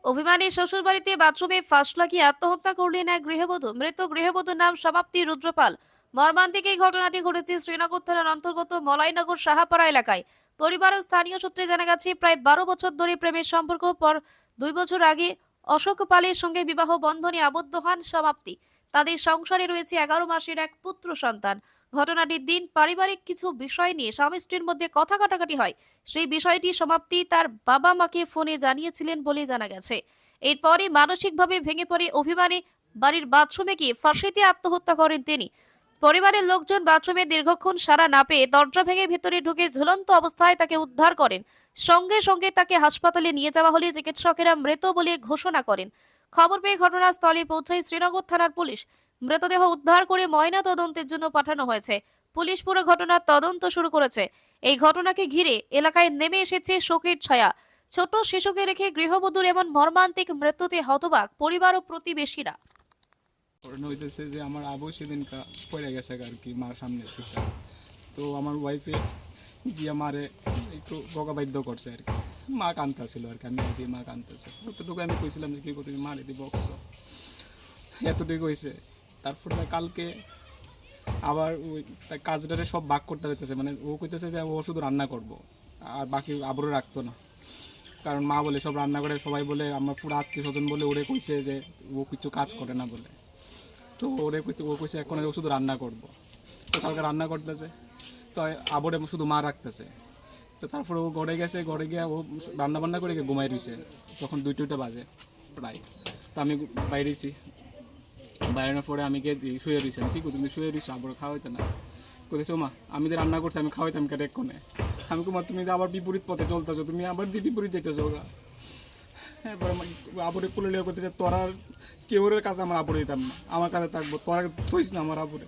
অভিমানী শ্বশুরবাড়িতে বাথরুমে ফাঁস লাগিয়ে আত্মহত্যা করলেন এক গৃহবধূ। মৃত গৃহবধূর নাম সমাপ্তি রুদ্রপাল। মর্মান্তিক এই ঘটনাটি ঘটেছে শ্রীনগর থানার অন্তর্গত মলাইনগর সাহাপাড়া এলাকায়। পরিবার ও স্থানীয় সূত্রে জানা গেছে, প্রায় 12 বছর ধরে প্রেমের সম্পর্ক পর 2 বছর আগে অশোক পালের সঙ্গে বিবাহ বন্ধনে আবদ্ধ হন সমাপ্তি। তাদের সংসারে রয়েছে 11 মাসের এক পুত্র সন্তান। ঘটনাটির দিন পারিবারিক কিছু বিষয় নিয়ে স্বামী স্ত্রীর মধ্যে কথা কাটাকাটি হয়। সেই বিষয়টি সমাপ্তি তার বাবা মাকে ফোনে জানিয়েছিলেন বলে জানা গেছে। এরপরই মানসিকভাবে ভেঙে পড়ে অভিমানী বাড়ির বাথরুমে গিয়ে ফাঁসি দিয়ে আত্মহত্যা করেন তিনি। পরিবারের লোকজন বাথরুমে দীর্ঘক্ষণ সাড়া না পেয়ে দরজা ভেঙে ভেতরে ঢুকে ঝুলন্ত অবস্থায় তাকে উদ্ধার করেন। সঙ্গে সঙ্গে তাকে হাসপাতালে নিয়ে যাওয়া হলে চিকিৎসকেরা মৃত বলে ঘোষণা করেন। খবর পেয়ে ঘটনাস্থলে পৌঁছায় শ্রীনগর থানার পুলিশ। মৃতদেহ উদ্ধার করে ময়না তদন্তের জন্য পাঠানো হয়েছে। পুলিশ পুরো ঘটনার তদন্ত শুরু করেছে। এই ঘটনাকে ঘিরে এলাকায় নেমে এসেছে শোকের ছায়া। ছোট শিশুকে রেখে গৃহবধূর এমন মর্মান্তিক মৃত্যুতে হতবাক পরিবার ও প্রতিবেশীরা। ঘটনা হইতেছে যে আমার আবু সেদিনকা পড়ে গেছে আর কি মার সামনে থেকে। তো আমার ওয়াইফে গিয়া মারে একটু বকাবাধ্য করছে আর কি। মা কাঁদতেছিল আর কি, আমি আর কি মা কাঁদতেছে অতটুকু আমি কইছিলাম যে কী করতে তুমি মারে দিয়ে বকছ, এতটুকু হয়েছে। তারপরে কালকে আবার ওই কাজটারে সব ভাগ করতে হইতেছে, মানে ও কইতেছে যে ও শুধু রান্না করব আর বাকি আবরও রাখতো না। কারণ মা বলে সব রান্না করে, সবাই বলে আমার পুরো আত্মীয় স্বজন বলে ওরে কইছে যে ও কিছু কাজ করে না বলে। তো ওরে কইতে ও কইছে এখন ও শুধু রান্না করব। তো কালকে রান্না করতেছে, তো আবরে শুধু মা রাখতেছে। তো তারপরে ও ঘরে গেছে, ঘরে গিয়ে ও রান্না বান্না করে গিয়ে ঘুমাই রয়েছে। তখন 2টা বাজে প্রায়। তো আমি বাইরেছি, বাইরের পরে আমি গিয়ে শুয়ে রয়েছি। আমি কি করি, তুমি শুয়ে রয়েছো, আবার খাওয়াইতে না কোথায় মা, আমি যে রান্না করছি আমি খাওয়াইতাম কেটে এক্ষণে। আমি কুমার তুমি তো আবার বিপরীত পথে চলতেছো, তুমি আবার দিয়ে বিপরীত যেতেছো ওগা। হ্যাঁ, এবার আবরে কুলে লিয়ে করতেছে তোরা কেউরের কাছে আমার আবরে দিতাম না, আমার কাছে থাকবো, তোরা থইস না আমার আবরে।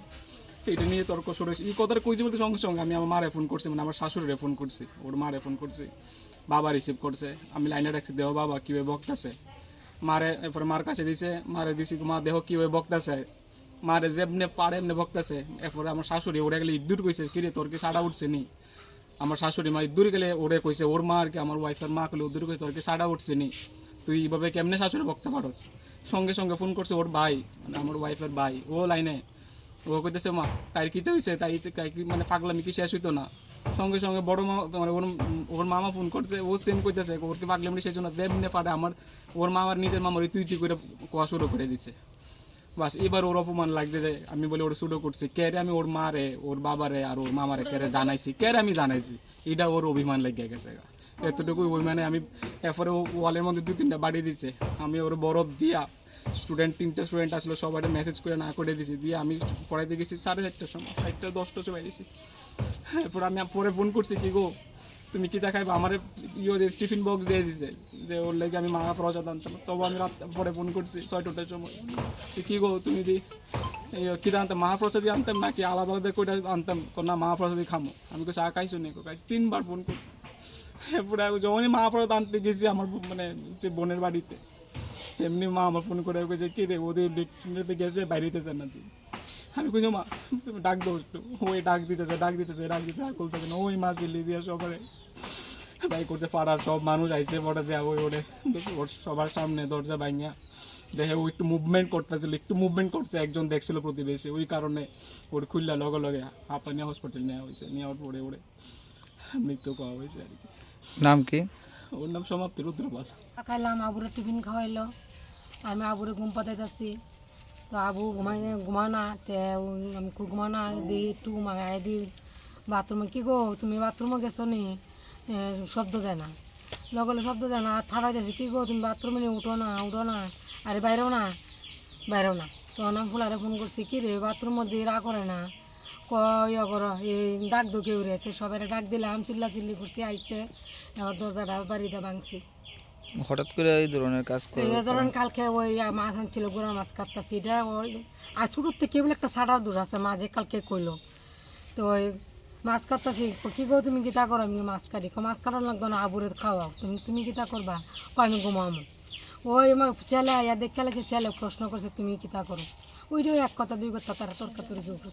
এটা নিয়ে তর্ক শুরু হয়েছে। এই কথাটা কইছি বলতে সঙ্গে সঙ্গে আমি আমার মারে ফোন করছি, মানে আমার শাশুড়িরে ফোন করছি, ওর মারে ফোন করছি। বাবা রিসিভ করছে, আমি লাইনে রাখছি, দেহ বাবা কীভাবে বকতেছে। মারে এরপরে মার কাছে দিছে, মারে দিছি, মা দেহ কীভাবে বকতেছে, মারে যেমনে পারে এমনি বকতেছে। এরপরে আমার শাশুড়ি ওরে গেলে ইদ্দুর কইছে, কিরে তোর কি সাড়া উঠছে নি। আমার শাশুড়ি মা ইদ্দুর গেলে ওরে কইছে, ওর মা আর কি আমার ওয়াইফের মা কইলে উদ্দুর কইছে তোর কি সাড়া উঠছে নি, তুই এইভাবে কেমনে শাশুড়ি বকতে পারস। সঙ্গে সঙ্গে ফোন করছে ওর ভাই, মানে আমার ওয়াইফের ভাই, ও লাইনে। ও কইতেছে মা তাই কিতে হয়েছে, তাই মানে পাগলামি কি শেষ হইতো না। সঙ্গে সঙ্গে বড় মা মানে ওর মামা ফোন করছে, ও সেম কইতেছে ওর কি পাগলামি সেই জন্য দেবনে পারে আমার, ওর মামার নিজের মামার তুই তুই করে কোয়া শুরু করে দিছে। বাস এবার ওর অপমান লাগছে যে আমি বলে ওর শুরু করছি কেরে, আমি ওর মারে ওর বাবারে আর ওর মামারে কেরে জানাইছি, কেরে আমি জানাইছি, এটা ওর অভিমান লেগে গেছে। এতটুকুই অভিমানে আমি এরপরে ওয়ালের মধ্যে 2-3টা বাড়ি দিছে, আমি ওর বরফ দিয়া তিনটা স্টুডেন্ট আসলো সবাই মেসেজ করে না করে দিছি, দিয়ে আমি পড়াইতে গেছি 4:30টার সময়, 4:10 সময় গেছি। এরপর আমি পরে ফোন করছি, কি গো তুমি কি দেখাইবা আমার টিফিন বক্স দিয়ে দিছে যে ওর লেগে আমি মাঙা প্রসাদ আনতাম। তবু আমি রাত পরে ফোন করছি 6টার সময়, কি গো তুমি দি কি আনতাম মহাপ্রসাদী আনতাম নাকি আলাদা আলাদা করে আনতাম, না মহাপ্রসাদী খামো। আমি কিছু খাইছো নি খাইছি, 3বার ফোন করছি। এরপরে যখনই মহাপ্রসাদ আনতে গেছি আমার মানে যে বোনের বাড়িতে, এমনি মা আমার ফোন করে যে কি রে ওদের লেট্রিনেতে গেছে বাইরেতেছে না তুই। আমি কইছি মা তুমি ডাক দাও একটু, ওই ডাক দিতেছে আর খুলতেছে না। ওই মা চিল্লি দিয়ে সবারে ভাই করছে, পাড়ার সব মানুষ আইসে পড়ে দেয়া ওই ওরে ওর সবার সামনে দরজা ভাঙিয়া দেখে ও একটু মুভমেন্ট করতেছিল, একটু মুভমেন্ট করছে, একজন দেখছিল প্রতিবেশী, ওই কারণে ওর খুললা লগে লগে হাঁপা নিয়ে হসপিটাল নেওয়া হয়েছে, নেওয়ার পরে ওরে মৃত্যু পাওয়া হয়েছে আর কি। নাম কি? ওর নাম সমাপ্তি রুদ্রপাল। খাইলাম, আবুরে টিফিন খাওয়াইলো, আমি আবুরে ঘুম পাতাইতেছি, তো আবু ঘুমানা তে আমি ঘুমানা দিই একটু মাগাই দিই বাথরুমে। কি গো তুমি বাথরুমে গেছো নি, শব্দ দেয় না, লগলে শব্দ দেয় না, আর থাকাইতেছি, কি গো তুমি বাথরুমে নিয়ে উঠো না, আরে বাইরেও না। তো আমি ফুলারে ফোন করছি, কি রে বাথরুম মধ্যে রা করে না, ইয়ে করো এই ডাক দো কেউ রেছে, সবাই ডাক দিলাম, চিল্লি করছি, আইসে এবার দরজাটা বাড়িতে ভাঙছি। হঠাৎ করে এই ধরনের কাজ করে? এই ধরেন কালকে ওই মাছ আনছিল, গোড়া মাছ কাটতেছি, এটা ওই আর শুরুর থেকে বলে একটা সাটার দূর আছে মাঝে কালকে কইলো। তো ওই মাছ কাটতেছি, কি গো তুমি কিতা করো, আমি মাছ কাটি, মাছ কাটার লাগতো না, আবুরে খাওয়াও, তুমি কিতা করবা, আমি ঘুমাবো। ওই আমার ছেলে ইয়া দেখ খেলেছে, ছেলে প্রশ্ন করছে তুমি কিতা করো, ওইটাই এক কথা দুই কথা তারা তর্কাতর্কি করছে।